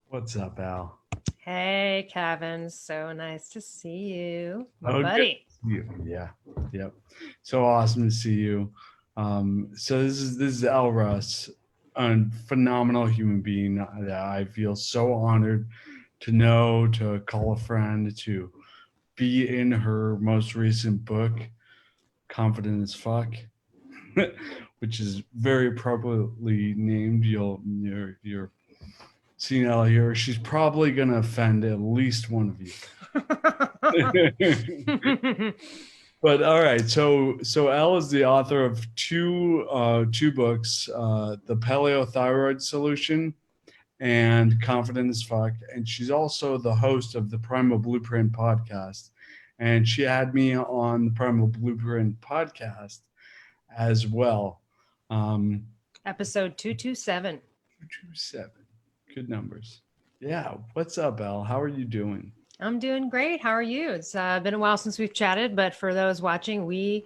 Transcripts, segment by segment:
What's up, Al? Hey, Kevin. So nice to see you, my Oh, good buddy. to see you. Yeah, yep. So awesome to see you. So this is Elle Russ, a phenomenal human being that I feel so honored to know, to call a friend, to be in her most recent book, Confident as Fuck, which is very appropriately named. You're seeing Elle here. She's probably gonna offend at least one of you. But all right, so Elle is the author of two books, The Paleothyroid Solution and Confident as Fuck, and she's also the host of the Primal Blueprint podcast. And she had me on the Primal Blueprint podcast as well. Um, Episode 227. 227, good numbers. Yeah, what's up, Elle? How are you doing? I'm doing great. How are you? It's been a while since we've chatted, but for those watching, we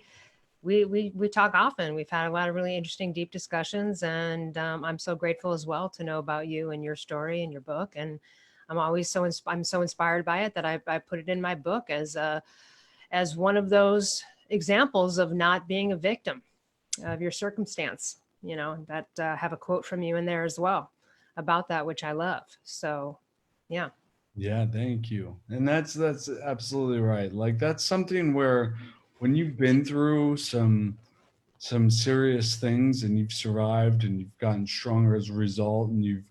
talk often. We've had a lot of really interesting, deep discussions, and I'm so grateful as well to know about you and your story and your book. And I'm always I'm so inspired by it that I put it in my book as one of those examples of not being a victim of your circumstance. You know that have a quote from you in there as well about that, which I love. So, yeah. Yeah, thank you. And that's absolutely right. Like that's something where when you've been through some serious things and you've survived and you've gotten stronger as a result and you've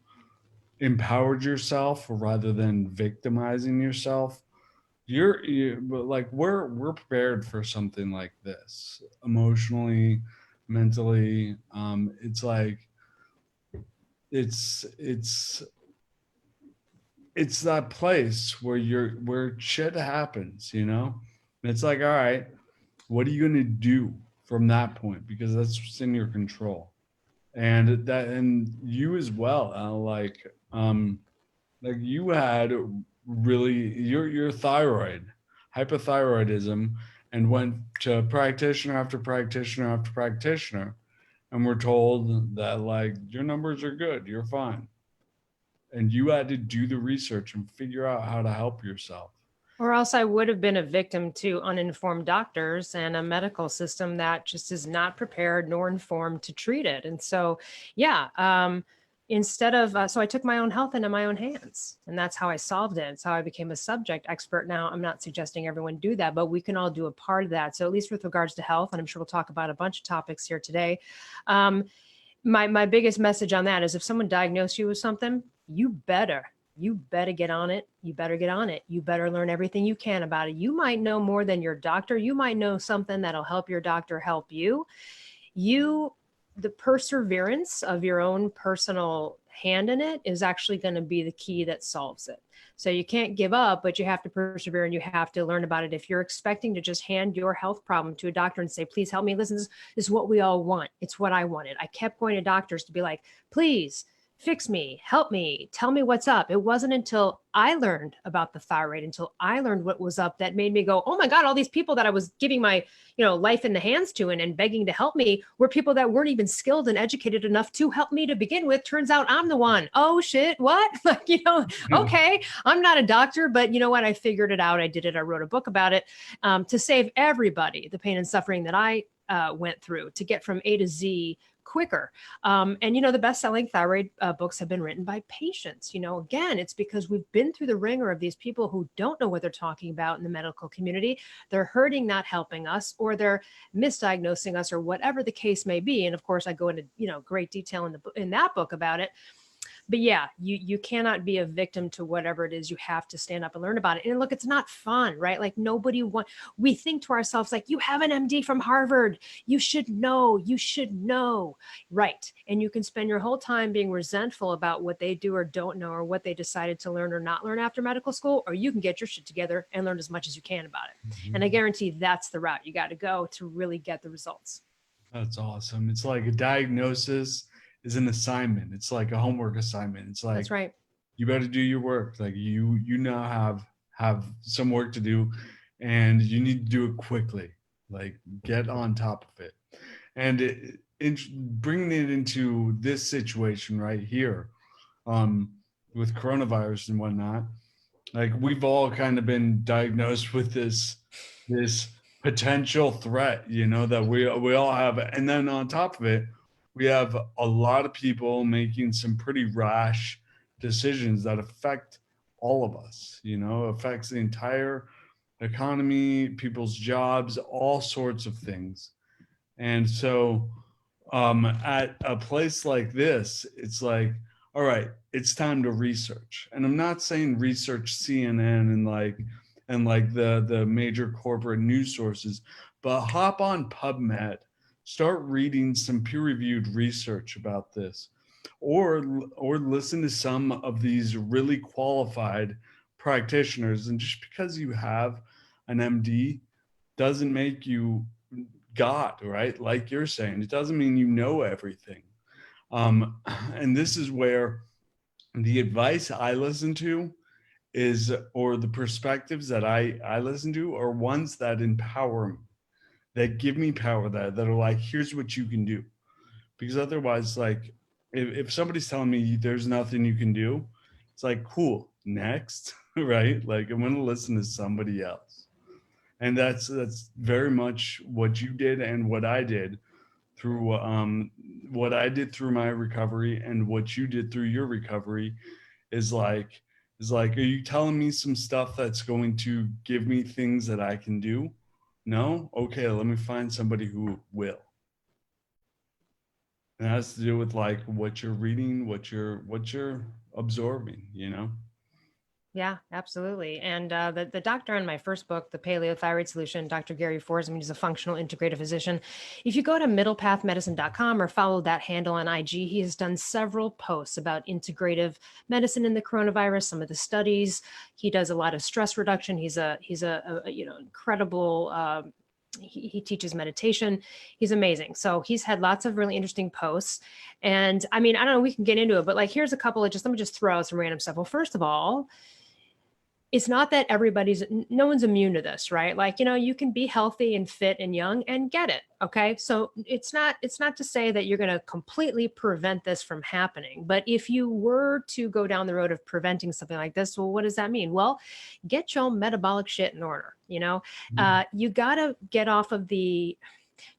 empowered yourself rather than victimizing yourself, but like we're prepared for something like this emotionally, mentally. It's like it's it's that place where where shit happens, you know? And it's like, all right, what are you gonna do from that point? Because that's what's in your control. And you as well, like you had really your thyroid, hypothyroidism, and went to practitioner after practitioner after practitioner, and we're told that like your numbers are good, you're fine, and you had to do the research and figure out how to help yourself. Or else I would have been a victim to uninformed doctors and a medical system that just is not prepared nor informed to treat it. And so, yeah, instead of, so I took my own health into my own hands. And that's how I solved it. It's how I became a subject expert. Now, I'm not suggesting everyone do that, but we can all do a part of that. So, at least with regards to health, and I'm sure we'll talk about a bunch of topics here today. Um, my biggest message on that is if someone diagnosed you with something, you better get on it. You better get on it. You better learn everything you can about it. You might know more than your doctor. You might know something that'll help your doctor help you. You the perseverance of your own personal hand in it is actually going to be the key that solves it. So you can't give up, but you have to persevere and you have to learn about it. If you're expecting to just hand your health problem to a doctor and say, please help me, listen, this is what we all want. It's what I wanted. I kept going to doctors to be like, please fix me, help me, tell me what's up. It wasn't until I learned about the thyroid, until I learned what was up, that made me go, oh my God, all these people that I was giving my, life in the hands to and begging to help me were people that weren't even skilled and educated enough to help me to begin with. Turns out I'm the one. Oh shit, what? Like, okay, I'm not a doctor, but you know what? I figured it out. I did it. I wrote a book about it to save everybody the pain and suffering that I went through to get from A to Z quicker. And the best-selling thyroid books have been written by patients. Again, it's because we've been through the ringer of these people who don't know what they're talking about in the medical community. They're hurting, not helping us, or they're misdiagnosing us, or whatever the case may be. And of course, I go into great detail in that book about it. But yeah, you cannot be a victim to whatever it is. You have to stand up and learn about it. And look, it's not fun, right? Like we think to ourselves, like, you have an MD from Harvard, you should know, right? And you can spend your whole time being resentful about what they do or don't know, or what they decided to learn or not learn after medical school, or you can get your shit together and learn as much as you can about it. And I Mhm. guarantee that's the route you got to go to really get the results. That's awesome. It's like a diagnosis is an assignment. It's like a homework assignment. It's That's like right. you better do your work. Like you now have some work to do, and you need to do it quickly. Like get on top of it, and bringing it into this situation right here. Um, with coronavirus and whatnot. Like we've all kind of been diagnosed with this potential threat, you know, that we all have. And then on top of it, we have a lot of people making some pretty rash decisions that affect all of us, you know, affects the entire economy, people's jobs, all sorts of things. And so at a place like this, it's like, all right, it's time to research. And I'm not saying research CNN and like the major corporate news sources, but hop on PubMed, start reading some peer-reviewed research about this, or listen to some of these really qualified practitioners. And just because you have an MD doesn't make you God, right? Like you're saying, it doesn't mean you know everything. And this is where the advice I listen to is, or the perspectives that I listen to are ones that empower me, that give me power, that are like, here's what you can do. Because otherwise, like, if somebody's telling me there's nothing you can do, it's like, cool, next, right? Like, I'm going to listen to somebody else. And that's very much what you did and what I did through what I did through my recovery and what you did through your recovery is like are you telling me some stuff that's going to give me things that I can do? No? Okay, let me find somebody who will. And it has to do with like what you're reading, what you're absorbing, you know? Yeah, absolutely. And the doctor on my first book, The Paleo Thyroid Solution, Dr. Gary Forsman, he's a functional integrative physician. If you go to middlepathmedicine.com or follow that handle on IG, he has done several posts about integrative medicine in the coronavirus, some of the studies. He does a lot of stress reduction. He's a you know, incredible he teaches meditation. He's amazing. So he's had lots of really interesting posts. And I mean, I don't know, we can get into it, but like, here's a couple of just, let me just throw out some random stuff. Well, first of all, it's not that no one's immune to this, right? Like, you know, you can be healthy and fit and young and get it. Okay. So it's not to say that you're going to completely prevent this from happening. But if you were to go down the road of preventing something like this, well, what does that mean? Well, get your metabolic shit in order. You know, you got to get off of the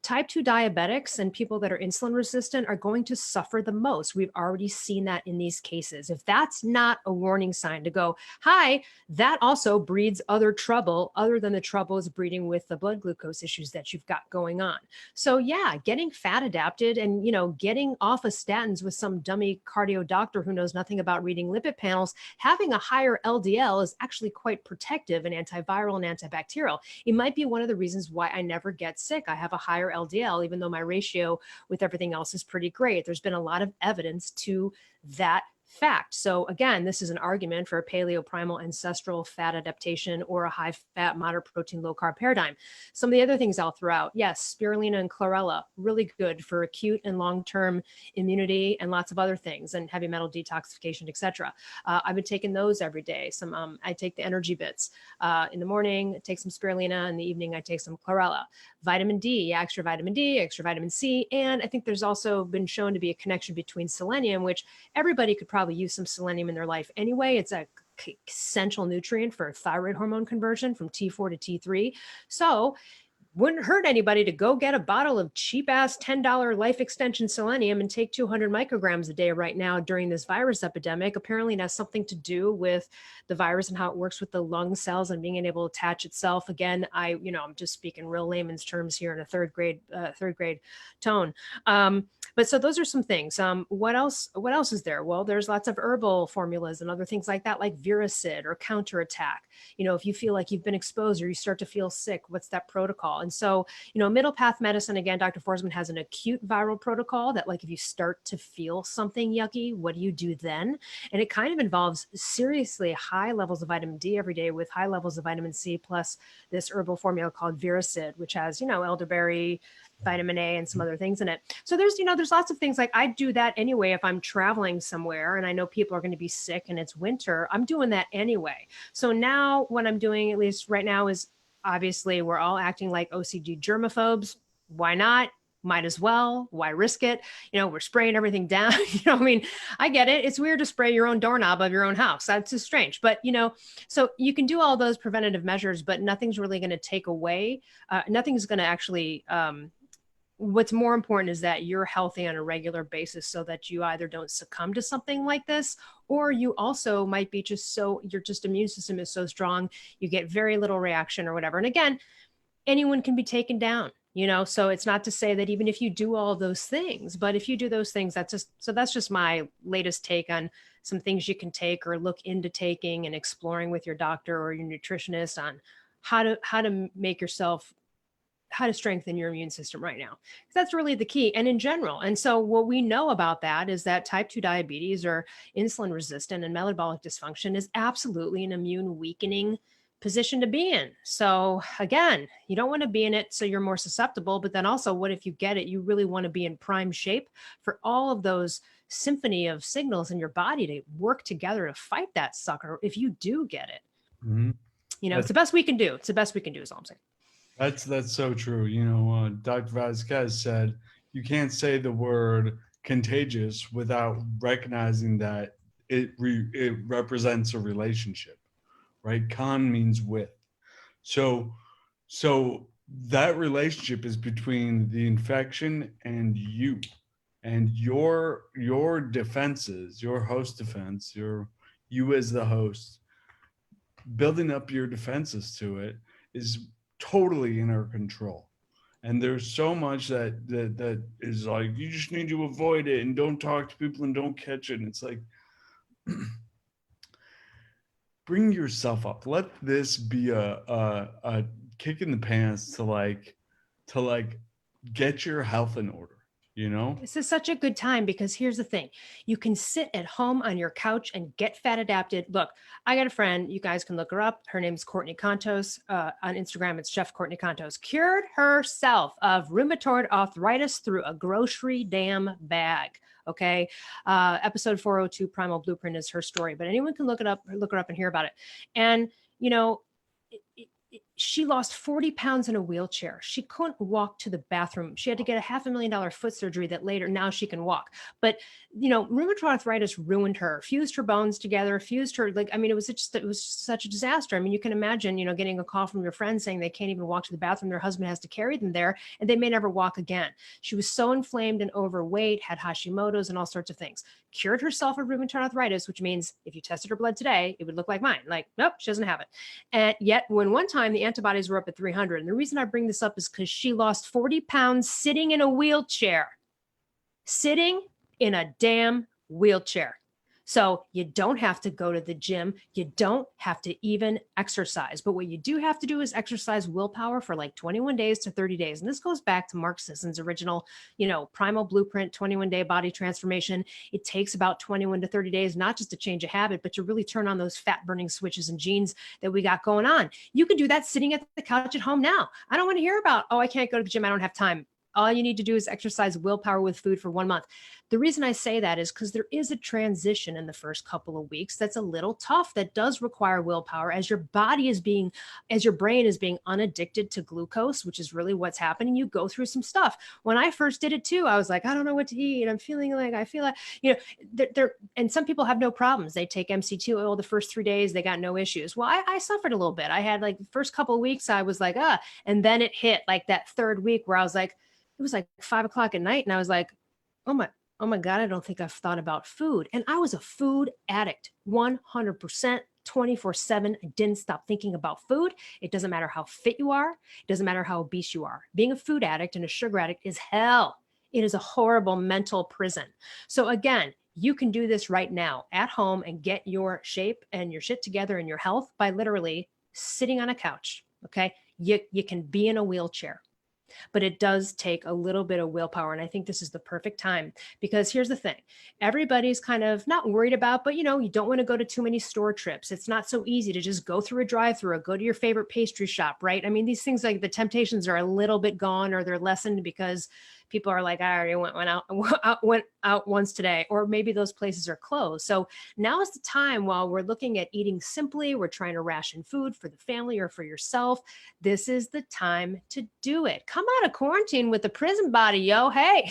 type 2 diabetics and people that are insulin resistant are going to suffer the most. We've already seen that in these cases. If that's not a warning sign to go, hi, that also breeds other trouble other than the trouble is breeding with the blood glucose issues that you've got going on. So yeah, getting fat adapted and, you know, getting off of statins with some dummy cardio doctor who knows nothing about reading lipid panels, having a higher LDL is actually quite protective and antiviral and antibacterial. It might be one of the reasons why I never get sick. I have a higher LDL, even though my ratio with everything else is pretty great. There's been a lot of evidence to that fact. So again, this is an argument for a paleo primal ancestral fat adaptation or a high fat, moderate protein, low carb paradigm. Some of the other things I'll throw out, yes, spirulina and chlorella, really good for acute and long-term immunity and lots of other things and heavy metal detoxification, etc. I've been taking those every day. I take the energy bits in the morning, take some spirulina. In the evening, I take some chlorella. Vitamin D, extra vitamin D, extra vitamin C. And I think there's also been shown to be a connection between selenium, which everybody could probably use some selenium in their life anyway. It's a essential nutrient for thyroid hormone conversion from T4 to T3. So wouldn't hurt anybody to go get a bottle of cheap ass $10 life extension selenium and take 200 micrograms a day right now during this virus epidemic. Apparently it has something to do with the virus and how it works with the lung cells and being able to attach itself. Again, I'm just speaking real layman's terms here in a third grade tone. But so those are some things. What else is there? Well, there's lots of herbal formulas and other things like that, like Viracid or Counterattack. You know, if you feel like you've been exposed or you start to feel sick, what's that protocol? And so, you know, middle path medicine, again, Dr. Forsman has an acute viral protocol that, like, if you start to feel something yucky, what do you do then? And it kind of involves seriously high levels of vitamin D every day with high levels of vitamin C, plus this herbal formula called Viracid, which has, you know, elderberry, vitamin A, and some other things in it. So there's lots of things. Like, I do that anyway if I'm traveling somewhere and I know people are going to be sick and it's winter. I'm doing that anyway. So now what I'm doing, at least right now, is obviously we're all acting like OCD germaphobes. Why not? might as well. Why risk it? We're spraying everything down. I mean, I get it. It's weird to spray your own doorknob of your own house. That's just strange. But, so you can do all those preventative measures, but nothing's really going to take away. Nothing's going to actually, what's more important is that you're healthy on a regular basis so that you either don't succumb to something like this, or you also might be your immune system is so strong, you get very little reaction or whatever. And again, anyone can be taken down, so it's not to say that even if you do all of those things, but if you do those things, that's just my latest take on some things you can take or look into taking and exploring with your doctor or your nutritionist on how to make yourself, how to strengthen your immune system right now. That's really the key, and in general. And so what we know about that is that type 2 diabetes or insulin resistant and metabolic dysfunction is absolutely an immune weakening position to be in. So again, you don't want to be in it so you're more susceptible, but then also what if you get it, you really want to be in prime shape for all of those symphony of signals in your body to work together to fight that sucker if you do get it. Mm-hmm. It's the best we can do. It's the best we can do is all I'm saying. That's so true. Dr. Vasquez said you can't say the word contagious without recognizing that it represents a relationship, right? Con means with. So that relationship is between the infection and you, and your defenses, your host defense, you as the host, building up your defenses to it is totally in our control. And there's so much that is like, you just need to avoid it and don't talk to people and don't catch it. And it's like, bring yourself up. Let this be a kick in the pants to get your health in order. This is such a good time because here's the thing. You can sit at home on your couch and get fat adapted. Look, I got a friend. You guys can look her up. Her name's Courtney Contos. On Instagram, it's Chef Courtney Contos. Cured herself of rheumatoid arthritis through a grocery damn bag. Okay. Episode 402, Primal Blueprint, is her story, but anyone can look her up and hear about it. And, she lost 40 pounds in a wheelchair. She couldn't walk to the bathroom. She had to get a $500,000 foot surgery that later, now she can walk. But, rheumatoid arthritis ruined her, fused her bones together, fused her, it was such a disaster. I mean, you can imagine, getting a call from your friend saying they can't even walk to the bathroom. Their husband has to carry them there and they may never walk again. She was so inflamed and overweight, had Hashimoto's and all sorts of things. Cured herself of rheumatoid arthritis, which means if you tested her blood today, it would look like mine. Like, nope, she doesn't have it. And yet when one time the antibodies were up at 300. And the reason I bring this up is because she lost 40 pounds sitting in a wheelchair, sitting in a damn wheelchair. So you don't have to go to the gym. You don't have to even exercise. But what you do have to do is exercise willpower for like 21 days to 30 days. And this goes back to Mark Sisson's original, Primal Blueprint, 21-day body transformation. It takes about 21 to 30 days, not just to change a habit, but to really turn on those fat burning switches and genes that we got going on. You can do that sitting at the couch at home now. I don't want to hear about, I can't go to the gym. I don't have time. All you need to do is exercise willpower with food for 1 month. The reason I say that is because there is a transition in the first couple of weeks that's a little tough, that does require willpower as your brain is being unaddicted to glucose, which is really what's happening. You go through some stuff. When I first did it too, I was like, I don't know what to eat. I feel like, and some people have no problems. They take MCT oil the first 3 days, they got no issues. Well, I suffered a little bit. I had like the first couple of weeks, I was like, and then it hit like that third week where I was like, it was like 5 o'clock at night. And I was like, oh my God, I don't think I've thought about food. And I was a food addict, 100%, 24/7. I didn't stop thinking about food. It doesn't matter how fit you are. It doesn't matter how obese you are. Being a food addict and a sugar addict is hell. It is a horrible mental prison. So again, you can do this right now at home and get your shape and your shit together and your health by literally sitting on a couch. Okay. You can be in a wheelchair. But it does take a little bit of willpower. And I think this is the perfect time, because here's the thing. Everybody's kind of not worried about, but you don't want to go to too many store trips. It's not so easy to just go through a drive-through or go to your favorite pastry shop, right? I mean, these things, like the temptations are a little bit gone or they're lessened because people are like, I already went out once today, or maybe those places are closed. So now is the time, while we're looking at eating simply, we're trying to ration food for the family or for yourself. This is the time to do it. Come out of quarantine with the prison body, yo. Hey,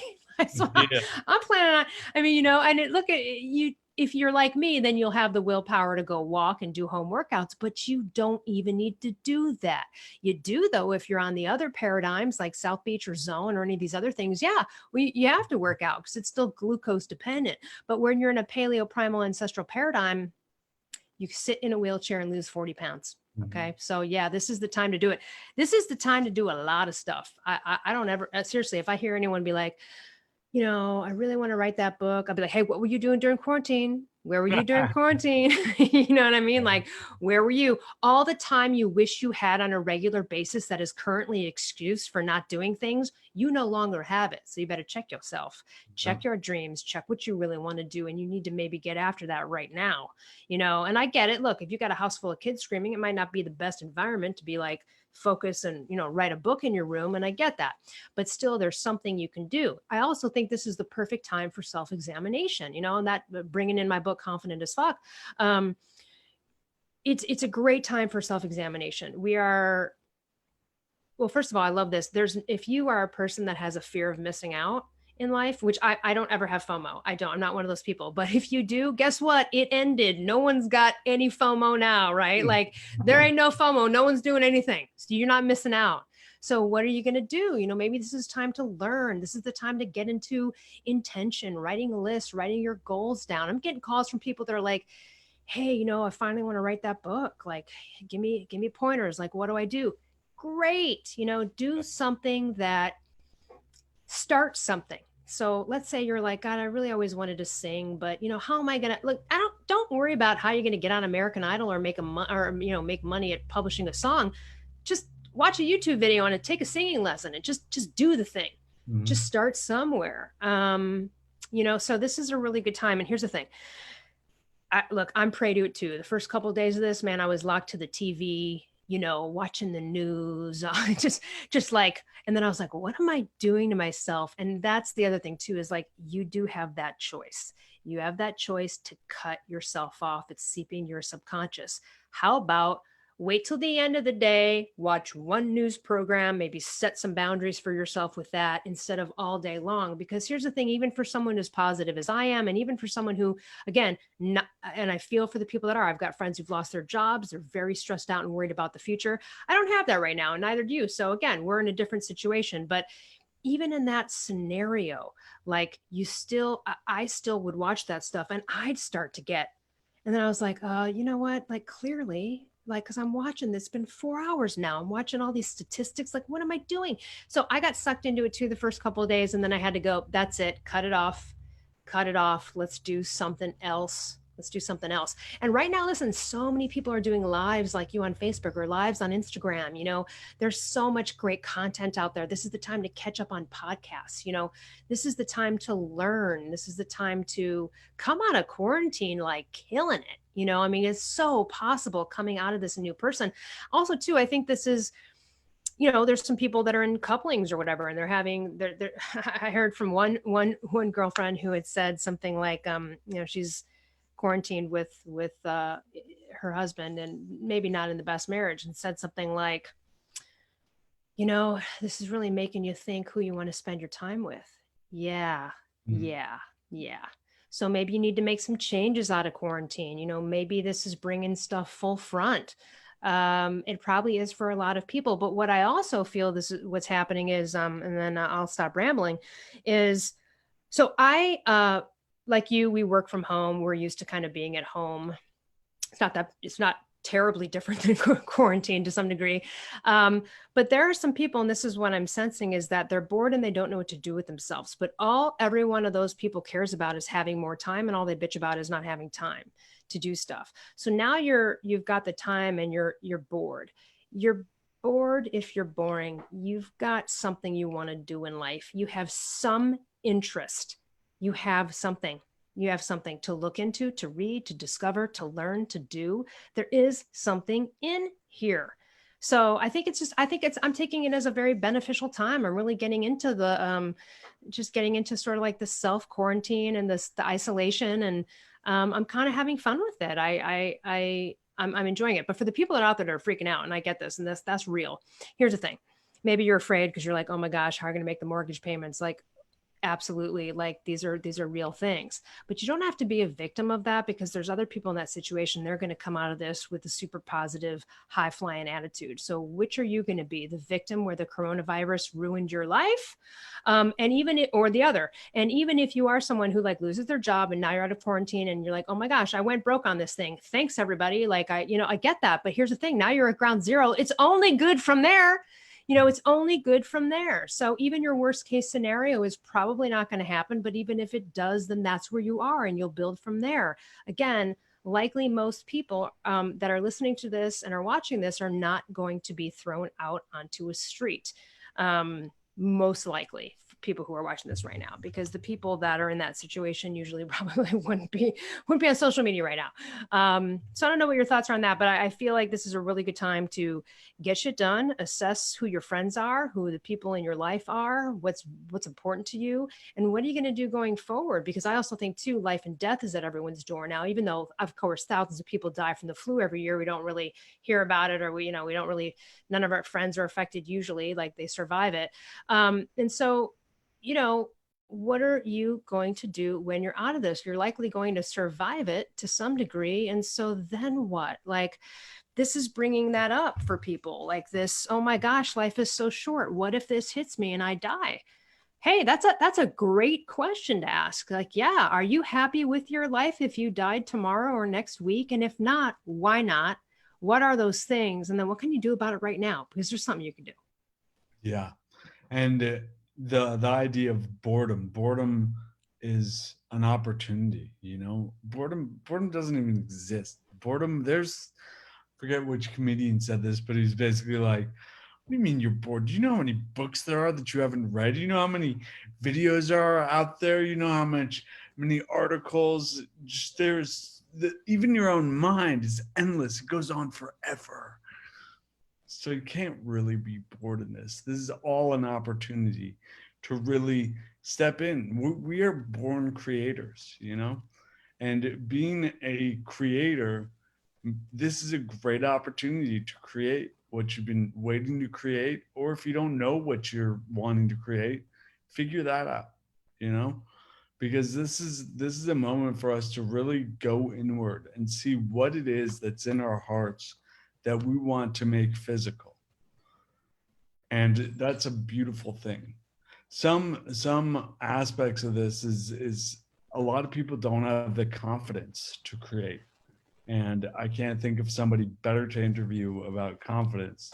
so Yeah. I'm planning on, I mean, and look at you. If you're like me, then you'll have the willpower to go walk and do home workouts, but you don't even need to do that. You do, though, if you're on the other paradigms like South Beach or Zone or any of these other things. Yeah, you have to work out because it's still glucose dependent. But when you're in a paleo primal ancestral paradigm, you sit in a wheelchair and lose 40 pounds. Okay. So yeah, this is the time to do it. This is the time to do a lot of stuff. I don't ever, seriously, if I hear anyone be like, I really want to write that book, I'll be like, hey, what were you doing during quarantine? Where were you during quarantine? You know what I mean? Like, where were you? All the time you wish you had on a regular basis that is currently an excuse for not doing things, you no longer have it. So you better check yourself, check your dreams, check what you really want to do. And you need to maybe get after that right now, and I get it. Look, if you got a house full of kids screaming, it might not be the best environment to be like, focus and write a book in your room, and I get that, but still there's something you can do. I also think this is the perfect time for self-examination, and that, bringing in my book Confident as Fuck, it's a great time for self-examination. Well, first of all, I love this. If you are a person that has a fear of missing out in life, which I don't ever have FOMO. I'm not one of those people, but if you do, guess what? It ended. No one's got any FOMO now, right? Like, there ain't no FOMO. No one's doing anything. So you're not missing out. So what are you going to do? Maybe this is time to learn. This is the time to get into intention, writing a list, writing your goals down. I'm getting calls from people that are like, hey, I finally want to write that book. Like, give me pointers. Like, what do I do? Great. Do something that starts something. So let's say you're like, God, I really always wanted to sing, but how am I going to look? Don't worry about how you're going to get on American Idol or make make money at publishing a song. Just watch a YouTube video on it, take a singing lesson, and just do the thing. Mm-hmm. Just start somewhere. So this is a really good time. And here's the thing. I'm prey to it too. The first couple of days of this, man, I was locked to the TV, watching the news, just like, and then I was like, what am I doing to myself? And that's the other thing too, is like, you do have that choice. You have that choice to cut yourself off. It's seeping your subconscious. How about wait till the end of the day, watch one news program, maybe set some boundaries for yourself with that instead of all day long. Because here's the thing, even for someone as positive as I am, and even for someone who, again, and I feel for the people that are, I've got friends who've lost their jobs. They're very stressed out and worried about the future. I don't have that right now, and neither do you. So again, we're in a different situation. But even in that scenario, like I still would watch that stuff and I'd start to get, and then I was like, you know what? Like, clearly, like, because I'm watching this, it's been 4 hours now. I'm watching all these statistics. Like, what am I doing? So I got sucked into it too the first couple of days. And then I had to go, that's it. Cut it off. Let's do something else. And right now, listen, so many people are doing lives like you on Facebook or lives on Instagram. There's so much great content out there. This is the time to catch up on podcasts. This is the time to learn. This is the time to come out of quarantine, like killing it. It's so possible coming out of this a new person. Also, too, I think this is, there's some people that are in couplings or whatever, and I heard from one girlfriend who had said something like, she's quarantined with her husband and maybe not in the best marriage, and said something like, this is really making you think who you want to spend your time with. Yeah. So maybe you need to make some changes out of quarantine. Maybe this is bringing stuff full front. It probably is for a lot of people. But what I also feel this is what's happening is, and then I'll stop rambling, is so like you, we work from home. We're used to kind of being at home. It's not terribly different than quarantine to some degree. But there are some people, and this is what I'm sensing, is that they're bored and they don't know what to do with themselves. But every one of those people cares about is having more time, and all they bitch about is not having time to do stuff. So now you've got the time and you're bored. You're bored if you're boring. You've got something you want to do in life. You have some interest. You have something to look into, to read, to discover, to learn, to do. There is something in here. So I think it's just, I'm taking it as a very beneficial time. I'm really getting into just getting into sort of like the self quarantine and the isolation. And I'm kind of having fun with it. I'm enjoying it. But for the people that are out there that are freaking out, and I get this, and that's real. Here's the thing. Maybe you're afraid because you're like, oh my gosh, how are you going to make the mortgage payments? Like, absolutely, like these are real things, but you don't have to be a victim of that, because there's other people in that situation. They're going to come out of this with a super positive, high flying attitude. So which are you going to be? The victim where the coronavirus ruined your life, or the other. And even if you are someone who like loses their job and now you're out of quarantine and you're like, oh my gosh, I went broke on this thing, thanks everybody, like I get that. But here's the thing, now you're at ground zero. It's only good from there. It's only good from there. So even your worst case scenario is probably not going to happen. But even if it does, then that's where you are and you'll build from there. Again, likely most people that are listening to this and are watching this are not going to be thrown out onto a street. Most likely people who are watching this right now, because the people that are in that situation usually probably wouldn't be on social media right now. So I don't know what your thoughts are on that, but I feel like this is a really good time to get shit done, assess who your friends are, who the people in your life are, what's important to you, and what are you going to do going forward? Because I also think too, life and death is at everyone's door now, even though of course thousands of people die from the flu every year. We don't really hear about it, or we don't really, none of our friends are affected usually, like they survive it. And so, what are you going to do when you're out of this? You're likely going to survive it to some degree. And so then what? Like, this is bringing that up for people, like this, oh my gosh, life is so short. What if this hits me and I die? Hey, that's a great question to ask. Like, yeah, are you happy with your life if you died tomorrow or next week? And if not, why not? What are those things? And then what can you do about it right now? Because there's something you can do. Yeah. And the idea of boredom is an opportunity. Boredom doesn't even exist. Boredom, there's, forget which comedian said this, but he's basically like, what do you mean you're bored? Do you know how many books there are that you haven't read? You know how many videos are out there? You know many articles? Just even your own mind is endless. It goes on forever. So you can't really be bored in this. This is all an opportunity to really step in. We are born creators, and being a creator, this is a great opportunity to create what you've been waiting to create. Or if you don't know what you're wanting to create, figure that out, because this is a moment for us to really go inward and see what it is that's in our hearts that we want to make physical. And that's a beautiful thing. Some aspects of this is a lot of people don't have the confidence to create. And I can't think of somebody better to interview about confidence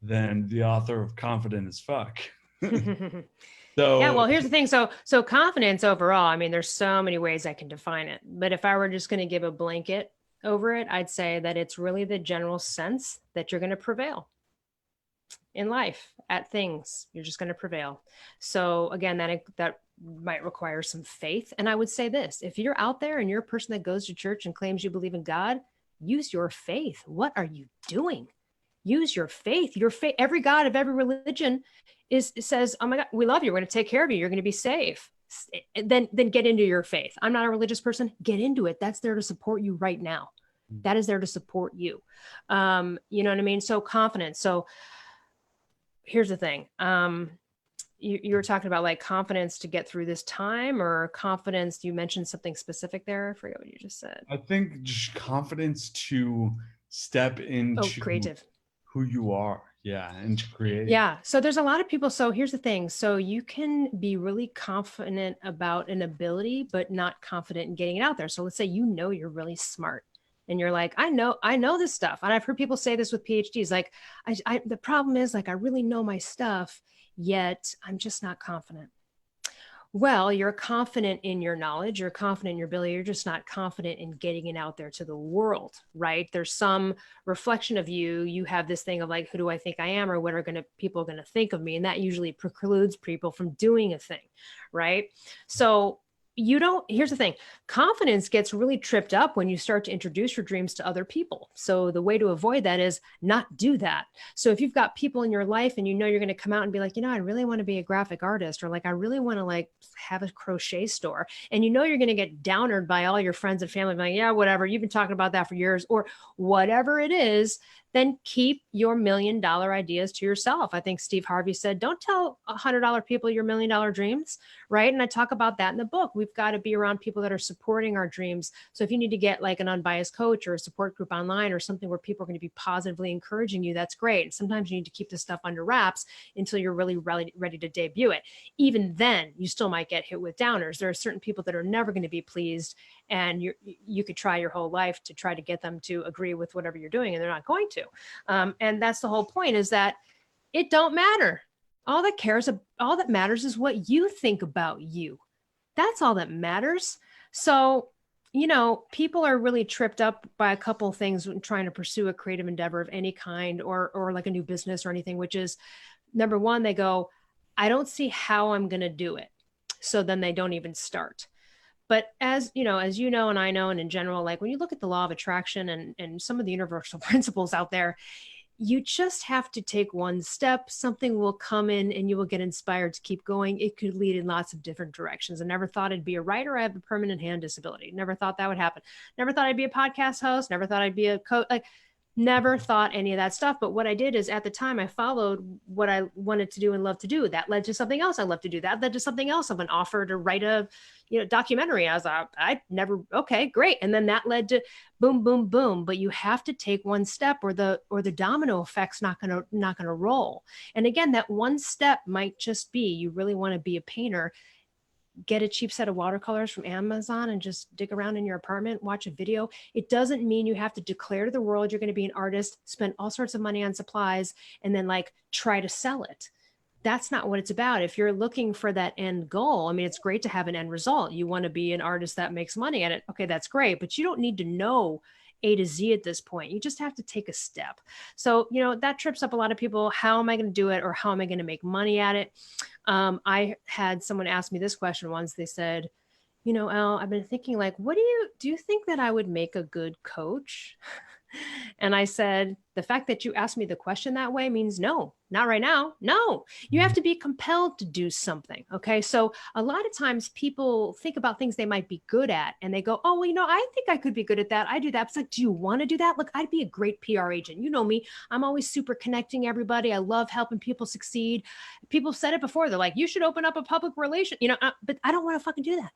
than the author of Confident as Fuck. Yeah, well, here's the thing. So confidence overall, I mean, there's so many ways I can define it. But if I were just going to give a blanket over it, I'd say that it's really the general sense that you're going to prevail in life at things. You're just going to prevail. So again, that might require some faith. And I would say this, if you're out there and you're a person that goes to church and claims you believe in God, use your faith. What are you doing? Use your faith. Your faith. Every God of every religion says, oh my God, we love you. We're going to take care of you. You're going to be safe. Then get into your faith. I'm not a religious person. Get into it. That's there to support you right now. That is there to support you. You know what I mean? So confidence. So here's the thing. You were talking about like confidence to get through this time, or confidence. You mentioned something specific there. I forget what you just said. I think just confidence to step into creative, who you are. Yeah. And to create. Yeah. So there's a lot of people. So here's the thing. So you can be really confident about an ability, but not confident in getting it out there. So let's say, you're really smart and you're like, I know this stuff. And I've heard people say this with PhDs, like the problem is like, I really know my stuff, yet I'm just not confident. Well, you're confident in your knowledge, you're confident in your ability, you're just not confident in getting it out there to the world, right? There's some reflection of you. You have this thing of like, who do I think I am, or what are people going to think of me? And that usually precludes people from doing a thing, right? So you don't, here's the thing, confidence gets really tripped up when you start to introduce your dreams to other people. So the way to avoid that is not do that. So if you've got people in your life and you know you're going to come out and be like, I really want to be a graphic artist, or like I really want to like have a crochet store, and you know you're going to get downered by all your friends and family, like, yeah, whatever, you've been talking about that for years, or whatever it is, then keep your $1 million ideas to yourself. I think Steve Harvey said, don't tell $100 people your $1 million dreams, right? And I talk about that in the book. We've got to be around people that are supporting our dreams. So if you need to get like an unbiased coach or a support group online or something where people are going to be positively encouraging you, that's great. And sometimes you need to keep this stuff under wraps until you're really ready to debut it. Even then, you still might get hit with downers. There are certain people that are never going to be pleased, and you could try your whole life to try to get them to agree with whatever you're doing, and they're not going to. And that's the whole point, is that it don't matter. All that matters is what you think about you. That's all that matters. So, people are really tripped up by a couple of things when trying to pursue a creative endeavor of any kind, or like a new business or anything, which is, number one, they go, I don't see how I'm going to do it. So then they don't even start. But as you know, and I know, and in general, like when you look at the law of attraction and some of the universal principles out there, you just have to take one step. Something will come in and you will get inspired to keep going. It could lead in lots of different directions. I never thought I'd be a writer. I have a permanent hand disability. Never thought that would happen. Never thought I'd be a podcast host. Never thought I'd be a coach. Like, never thought any of that stuff. But what I did is, at the time, I followed what I wanted to do and love to do. That led to something else I love to do. That led to something else of an offer to write a documentary. I was like, okay, great. And then that led to boom, boom, boom. But you have to take one step, or the domino effect's not gonna roll. And again, that one step might just be, you really want to be a painter. Get a cheap set of watercolors from Amazon and just dig around in your apartment, watch a video. It doesn't mean you have to declare to the world you're going to be an artist, spend all sorts of money on supplies, and then like try to sell it. That's not what it's about. If you're looking for that end goal, I mean, it's great to have an end result. You want to be an artist that makes money at it. Okay, that's great. But you don't need to know A to Z at this point. You just have to take a step. So, that trips up a lot of people. How am I going to do it? Or how am I going to make money at it? I had someone ask me this question once. They said, Elle, I've been thinking, like, do you think that I would make a good coach? And I said, the fact that you asked me the question that way means no, not right now. No, you have to be compelled to do something. Okay. So a lot of times people think about things they might be good at and they go, oh, well, I think I could be good at that. I do that. It's like, do you want to do that? Look, I'd be a great PR agent. You know me. I'm always super connecting everybody. I love helping people succeed. People said it before. They're like, you should open up a public relation, but I don't want to fucking do that.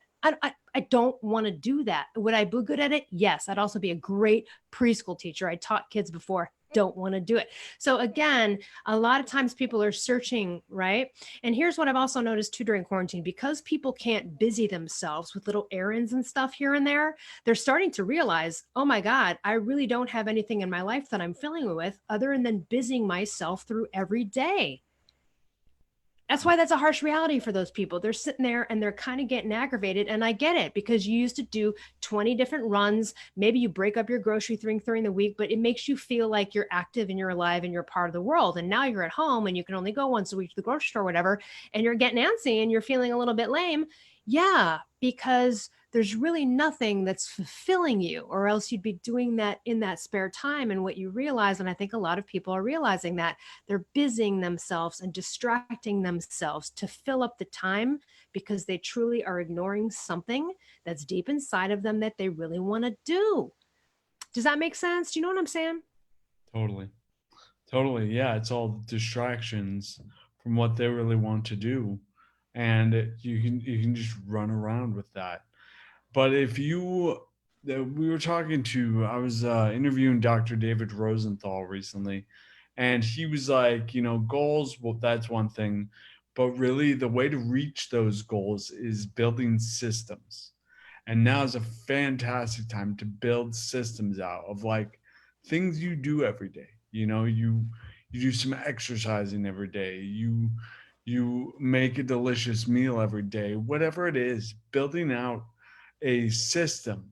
I don't want to do that. Would I be good at it? Yes. I'd also be a great preschool teacher. I taught kids before. Don't want to do it. So again, a lot of times people are searching, right? And here's what I've also noticed too during quarantine, because people can't busy themselves with little errands and stuff here and there, they're starting to realize, oh my God, I really don't have anything in my life that I'm filling with other than busying myself through every day. That's why that's a harsh reality for those people. They're sitting there and they're kind of getting aggravated. And I get it, because you used to do 20 different runs. Maybe you break up your grocery thing during the week, but it makes you feel like you're active and you're alive and you're part of the world. And now you're at home and you can only go once a week to the grocery store or whatever, and you're getting antsy and you're feeling a little bit lame. Yeah, because there's really nothing that's fulfilling you, or else you'd be doing that in that spare time. And what you realize, and I think a lot of people are realizing, that they're busying themselves and distracting themselves to fill up the time, because they truly are ignoring something that's deep inside of them that they really want to do. Does that make sense? Do you know what I'm saying? Totally. Yeah, it's all distractions from what they really want to do, and you can just run around with that. But if you, we were talking to, I was interviewing Dr. David Rosenthal recently, and he was like, goals, well, that's one thing, but really the way to reach those goals is building systems. And now is a fantastic time to build systems out of like things you do every day. You do some exercising every day. You make a delicious meal every day. Whatever it is, building out a system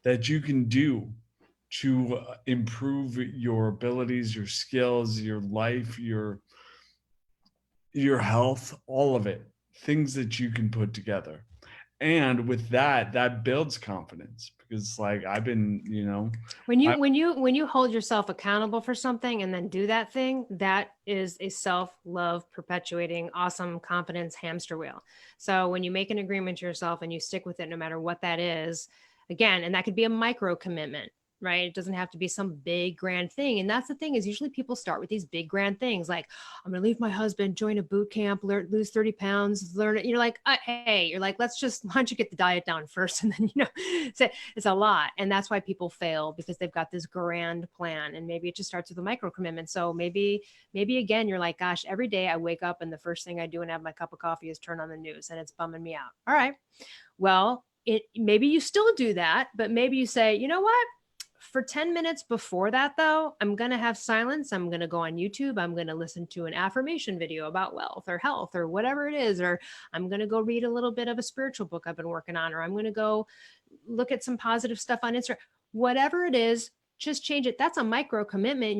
that you can do to improve your abilities, your skills, your life, your health, all of it, things that you can put together. and with that, that builds confidence, because like I've been, When you hold yourself accountable for something and then do that thing, that is a self-love perpetuating awesome confidence hamster wheel. So when you make an agreement to yourself and you stick with it no matter what that is, again, and that could be a micro commitment, right? It doesn't have to be some big grand thing. And that's the thing, is usually people start with these big grand things like, I'm going to leave my husband, join a boot camp, lose 30 pounds, learn it. You're like, hey, you're like, let's just, why don't you get the diet down first? And then, it's a lot. And that's why people fail, because they've got this grand plan, and maybe it just starts with a micro commitment. So maybe again, you're like, gosh, every day I wake up and the first thing I do and have my cup of coffee is turn on the news, and it's bumming me out. All right. Well, maybe you still do that, but maybe you say, you know what? For 10 minutes before that, though, I'm going to have silence. I'm going to go on YouTube. I'm going to listen to an affirmation video about wealth or health or whatever it is. Or I'm going to go read a little bit of a spiritual book I've been working on, or I'm going to go look at some positive stuff on Instagram. Whatever it is, just change it. That's a micro commitment.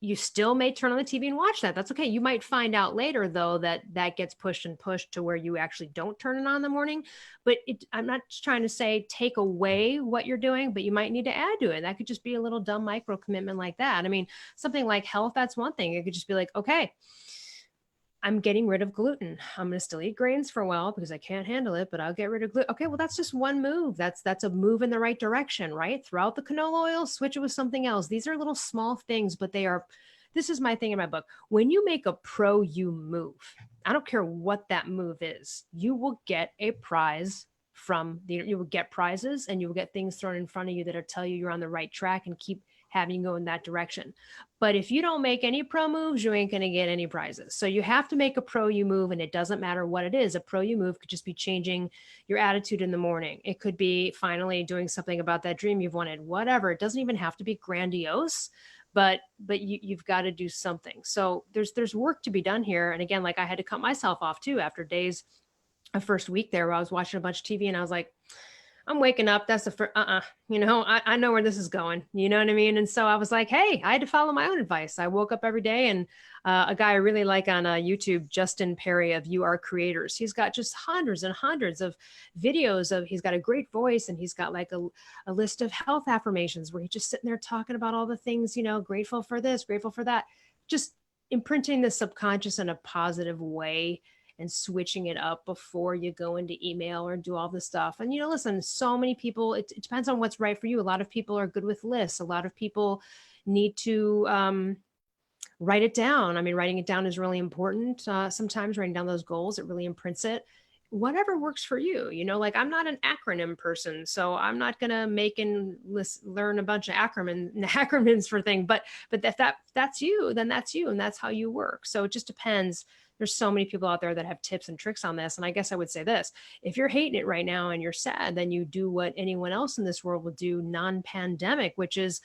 You still may turn on the TV and watch that. That's okay. You might find out later, though, that gets pushed and pushed to where you actually don't turn it on in the morning. But I'm not trying to say take away what you're doing, but you might need to add to it. That could just be a little dumb micro commitment like that. I mean, something like health, that's one thing. It could just be like, okay, I'm getting rid of gluten. I'm going to still eat grains for a while because I can't handle it, but I'll get rid of gluten. Okay, well, that's just one move. That's a move in the right direction, right? Throw out the canola oil, switch it with something else. These are little small things, but this is my thing in my book. When you make a pro you move, I don't care what that move is, you will get a prize you will get prizes, and you will get things thrown in front of you that tell you you're on the right track and keep having you go in that direction. But if you don't make any pro moves, you ain't going to get any prizes. So you have to make a pro you move, and it doesn't matter what it is. A pro you move could just be changing your attitude in the morning. It could be finally doing something about that dream you've wanted, whatever. It doesn't even have to be grandiose, but you've got to do something. So there's work to be done here. And again, like I had to cut myself off too after days, a first week there where I was watching a bunch of TV and I was like, I'm waking up. That's the first, I know where this is going. You know what I mean? And so I was like, hey, I had to follow my own advice. I woke up every day, and a guy I really like on YouTube, Justin Perry of You Are Creators. He's got just hundreds and hundreds of videos he's got a great voice, and he's got like a list of health affirmations where he's just sitting there talking about all the things, grateful for this, grateful for that, just imprinting the subconscious in a positive way and switching it up before you go into email or do all this stuff. And, listen, so many people, it depends on what's right for you. A lot of people are good with lists. A lot of people need to write it down. I mean, writing it down is really important. Sometimes writing down those goals, it really imprints it. Whatever works for you, like I'm not an acronym person, so I'm not going to make and learn a bunch of acronyms for things. But if that's you, then that's you, and that's how you work. So it just depends. There's so many people out there that have tips and tricks on this. And I guess I would say this: if you're hating it right now and you're sad, then you do what anyone else in this world would do non-pandemic, which is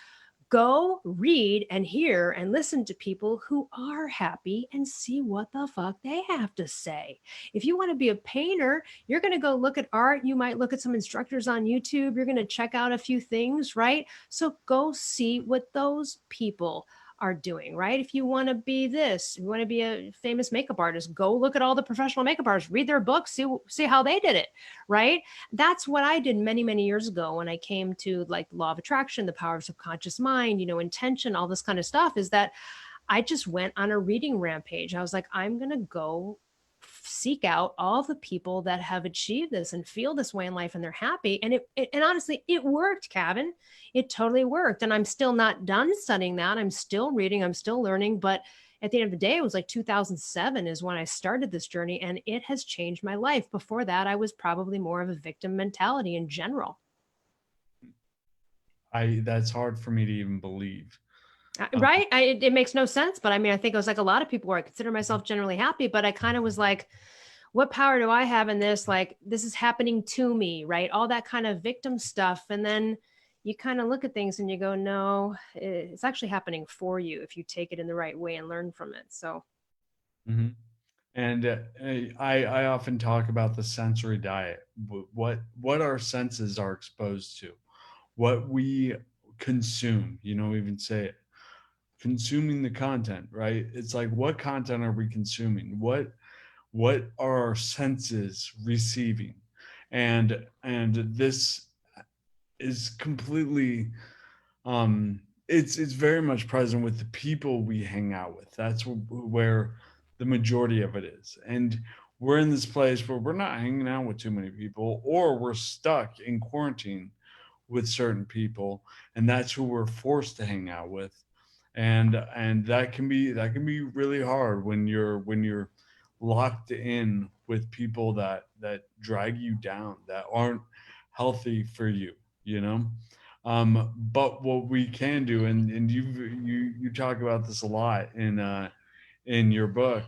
go read and hear and listen to people who are happy and see what the fuck they have to say. If you want to be a painter, you're going to go look at art. You might look at some instructors on YouTube. You're going to check out a few things, right? So go see what those people are doing, right? If you want to be this, you want to be a famous makeup artist, go look at all the professional makeup artists, read their books, see how they did it, right? That's what I did many, many years ago when I came to like law of attraction, the power of subconscious mind, intention, all this kind of stuff, is that I just went on a reading rampage. I was like, I'm going to go seek out all the people that have achieved this and feel this way in life, and they're happy. And and honestly, it worked, Kevin. It totally worked. And I'm still not done studying that. I'm still reading, I'm still learning. But at the end of the day, it was like 2007 is when I started this journey, and it has changed my life. Before that, I was probably more of a victim mentality in general. That's hard for me to even believe. Right? It makes no sense. But I mean, I think it was like a lot of people where I consider myself generally happy, but I kind of was like, what power do I have in this? Like, this is happening to me, right? All that kind of victim stuff. And then you kind of look at things and you go, no, it's actually happening for you if you take it in the right way and learn from it. So. Mm-hmm. And I often talk about the sensory diet, what our senses are exposed to, what we consume, even say it, consuming the content, right? It's like, what content are we consuming? What are our senses receiving? and this is completely it's very much present with the people we hang out with. That's where the majority of it is. And we're in this place where we're not hanging out with too many people, or we're stuck in quarantine with certain people, and that's who we're forced to hang out with. And that can be really hard when you're locked in with people that drag you down, that aren't healthy for you, you know. But what we can do, and you talk about this a lot in your book,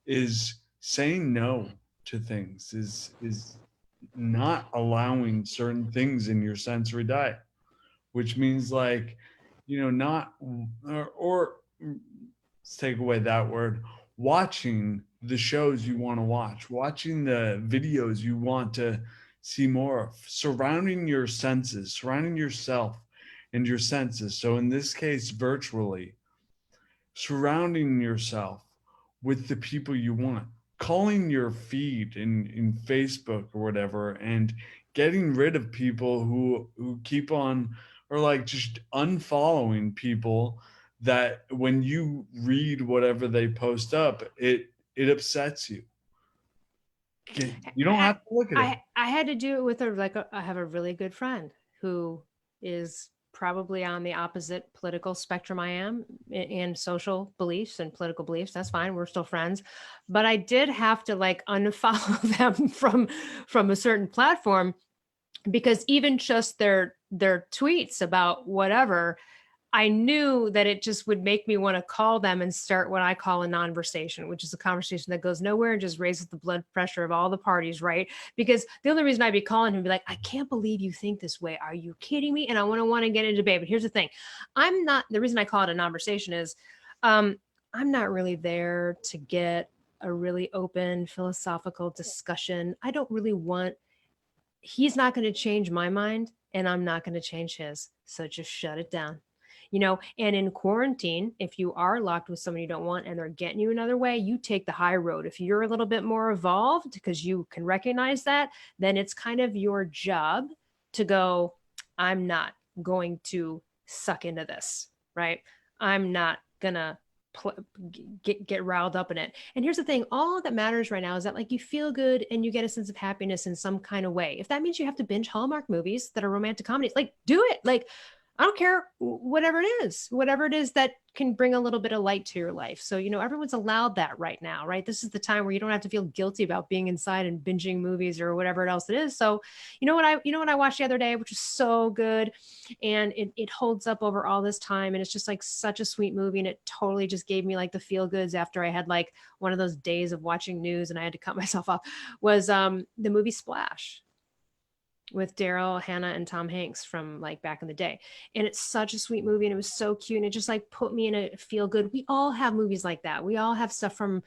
is saying no to things, is not allowing certain things in your sensory diet, which means like, not or let's take away that word, watching the shows you want to watch, watching the videos you want to see more of, surrounding your senses, surrounding yourself and your senses. So in this case, virtually, surrounding yourself with the people you want, calling your feed in Facebook or whatever, and getting rid of people who keep on, or like just unfollowing people that when you read whatever they post up, it upsets you. You don't I, have to look at it. I had to do it with I have a really good friend who is probably on the opposite political spectrum I am in social beliefs and political beliefs. That's fine. We're still friends. But I did have to like unfollow them from a certain platform, because even just their tweets about whatever, I knew that it just would make me want to call them and start what I call a non-versation, which is a conversation that goes nowhere and just raises the blood pressure of all the parties, right? Because the only reason I'd be calling him would be like, I can't believe you think this way. Are you kidding me? And I want to get into debate. But here's the thing. The reason I call it a non-versation is I'm not really there to get a really open philosophical discussion. I don't really want, he's not going to change my mind and I'm not going to change his. So just shut it down. And in quarantine, if you are locked with someone you don't want and they're getting you another way, you take the high road. If you're a little bit more evolved because you can recognize that, then it's kind of your job to go, I'm not going to suck into this, right? I'm not gonna get riled up in it. And here's the thing, all that matters right now is that like you feel good and you get a sense of happiness in some kind of way. If that means you have to binge Hallmark movies that are romantic comedies, like do it. Like I don't care, whatever it is that can bring a little bit of light to your life. So, everyone's allowed that right now, right? This is the time where you don't have to feel guilty about being inside and binging movies or whatever else it is. So, you know what I watched the other day, which was so good, and it holds up over all this time, and it's just like such a sweet movie, and it totally just gave me like the feel goods after I had like one of those days of watching news and I had to cut myself off. Was the movie Splash with Daryl Hannah and Tom Hanks from like back in the day. And it's such a sweet movie and it was so cute and it just like put me in a feel good. We all have movies like that. We all have stuff from,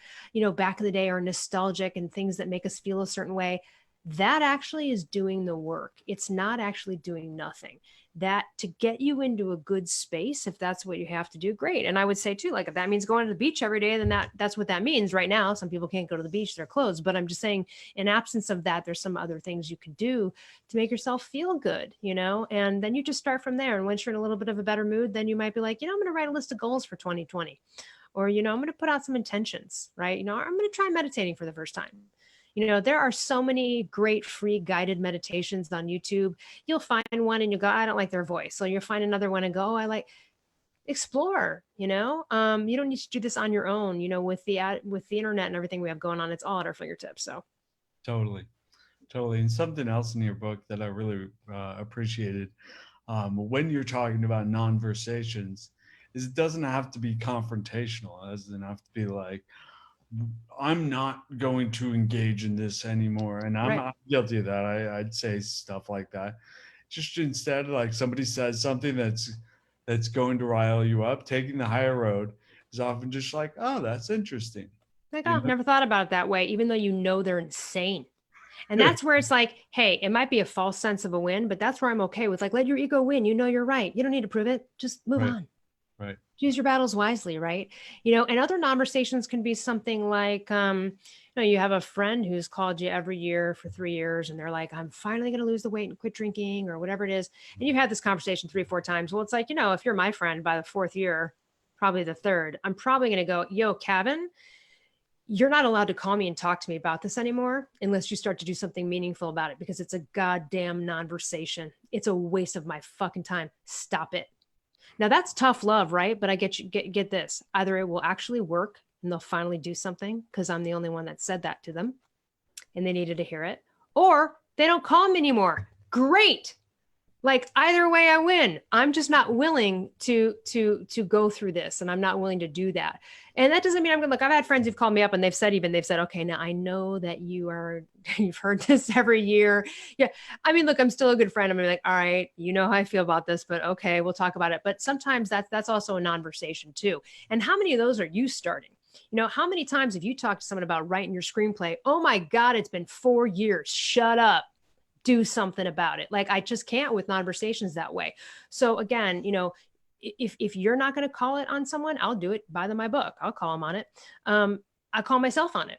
back in the day, or nostalgic and things that make us feel a certain way. That actually is doing the work. It's not actually doing nothing. That to get you into a good space, if that's what you have to do, great. And I would say too, like if that means going to the beach every day, then that's what that means right now. Some people can't go to the beach, they're closed. But I'm just saying, in absence of that, there's some other things you can do to make yourself feel good, and then you just start from there. And once you're in a little bit of a better mood, then you might be like, I'm going to write a list of goals for 2020. Or, I'm going to put out some intentions, right? I'm going to try meditating for the first time. There are so many great free guided meditations on YouTube. You'll find one and you go, I don't like their voice. So you'll find another one and go, oh, I like, explore, you don't need to do this on your own, with the internet and everything we have going on, it's all at our fingertips. So Totally. Totally. And something else in your book that I really appreciated, when you're talking about non-versations, is it doesn't have to be confrontational. It doesn't have to be like, I'm not going to engage in this anymore. And I'm right. not guilty of that. I'd say stuff like that. Just instead, like somebody says something that's going to rile you up, taking the higher road is often just like, oh, that's interesting. Like, You oh, know? never thought about it that way, even though they're insane. And that's where it's like, hey, it might be a false sense of a win, but that's where I'm okay with like, let your ego win. You're right. You don't need to prove it. Just move Right. on. Right. Choose your battles wisely, right? And other conversations can be something like, you have a friend who's called you every year for 3 years and they're like, I'm finally going to lose the weight and quit drinking or whatever it is. And you've had this conversation 3, 4 times. Well, it's like, if you're my friend by the fourth year, probably the third, I'm probably going to go, yo, Kevin, you're not allowed to call me and talk to me about this anymore unless you start to do something meaningful about it, because it's a goddamn conversation. It's a waste of my fucking time. Stop it. Now that's tough love, right? But I get this. Either it will actually work and they'll finally do something because I'm the only one that said that to them and they needed to hear it, or they don't call me anymore. Great. Like either way I win. I'm just not willing to go through this, and I'm not willing to do that. And that doesn't mean I'm gonna look. I've had friends who've called me up and they've said, okay, now I know that you've heard this every year. Yeah. I mean, look, I'm still a good friend. I'm gonna be like, all right, you know how I feel about this, but okay, we'll talk about it. But sometimes that's also a conversation too. And how many of those are you starting? How many times have you talked to someone about writing your screenplay? Oh my God, it's been 4 years. Shut up. Do something about it. Like I just can't with conversations that way. So again, if you're not going to call it on someone, I'll do it. Buy them my book. I'll call them on it. I call myself on it.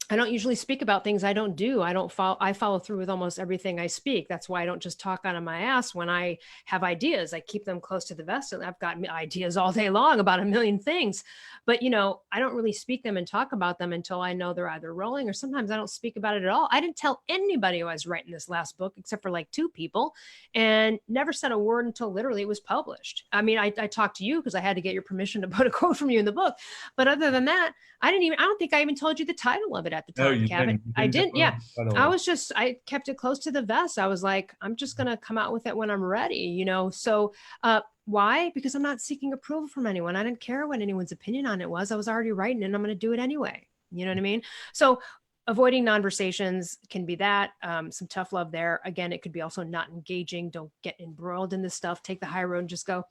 I don't usually speak about things I don't do. I follow through with almost everything I speak. That's why I don't just talk out of my ass when I have ideas. I keep them close to the vest. And I've got ideas all day long about a million things, but I don't really speak them and talk about them until I know they're either rolling, or sometimes I don't speak about it at all. I didn't tell anybody I was writing this last book except for like 2 people, and never said a word until literally it was published. I mean, I talked to you because I had to get your permission to put a quote from you in the book. But other than that, I don't think I even told you the title of it at the No, time, you Kevin. didn't. You I didn't didn't. tell Yeah. me the title. I kept it close to the vest. I was like, I'm just going to come out with it when I'm ready, So, why? Because I'm not seeking approval from anyone. I didn't care what anyone's opinion on it was. I was already writing it and I'm going to do it anyway. You know what I mean? So avoiding conversations can be that, some tough love there. Again, it could be also not engaging. Don't get embroiled in this stuff. Take the high road and just go,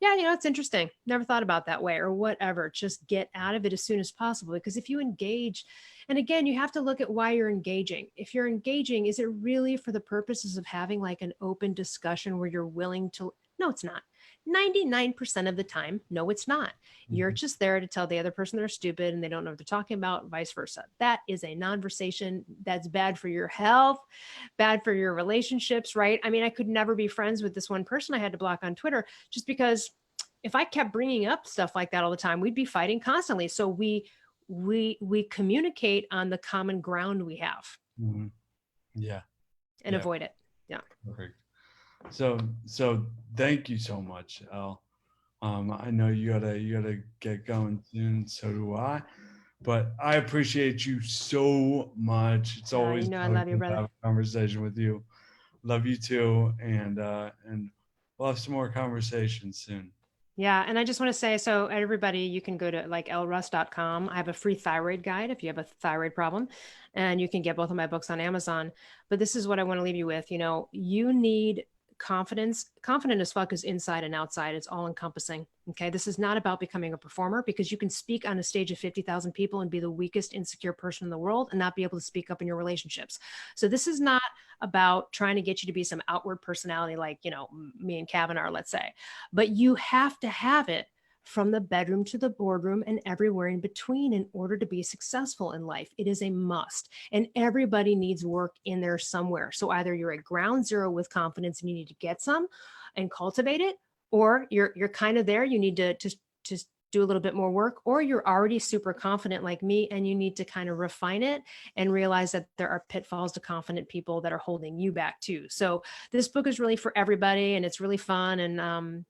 yeah, it's interesting. Never thought about that way or whatever. Just get out of it as soon as possible. Because if you engage, and again, you have to look at why you're engaging. If you're engaging, is it really for the purposes of having like an open discussion where you're willing to? No, it's not. 99% of the time, no, it's not. You're just there to tell the other person they're stupid and they don't know what they're talking about, vice versa. That is a conversation that's bad for your health, bad for your relationships, right? I mean, I could never be friends with this one person I had to block on Twitter just because if I kept bringing up stuff like that all the time, we'd be fighting constantly. So we communicate on the common ground we have. Mm-hmm. Yeah. And avoid it. Yeah. Perfect. So thank you so much, Elle. I know you gotta get going soon. So do I. But I appreciate you so much. It's always I love you, brother. have a conversation with you. Love you too, and we'll have some more conversations soon. Yeah. And I just want to say, so everybody, you can go to like lruss.com. I have a free thyroid guide if you have a thyroid problem, and you can get both of my books on Amazon. But this is what I want to leave you with. You need confidence. Confident as fuck is inside and outside. It's all encompassing. Okay. This is not about becoming a performer, because you can speak on a stage of 50,000 people and be the weakest, insecure person in the world and not be able to speak up in your relationships. So this is not about trying to get you to be some outward personality like, me and Kevin are, let's say, but you have to have it from the bedroom to the boardroom and everywhere in between in order to be successful in life. It is a must. And everybody needs work in there somewhere. So either you're at ground zero with confidence and you need to get some and cultivate it, or you're kind of there, you need to just do a little bit more work, or you're already super confident like me and you need to kind of refine it and realize that there are pitfalls to confident people that are holding you back too. So this book is really for everybody and it's really fun. And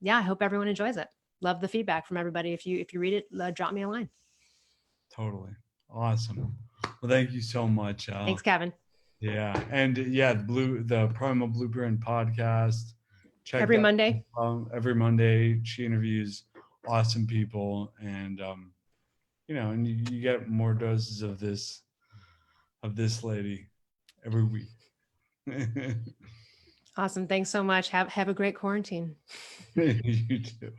I hope everyone enjoys it. Love the feedback from everybody. If you read it, drop me a line. Totally. Awesome. Well, thank you so much, Elle. Thanks, Kevin. Yeah. And the Primal Blueprint podcast. Check every that Monday. Every Monday, she interviews awesome people, and and you get more doses of this lady every week. Awesome. Thanks so much. Have a great quarantine. You too.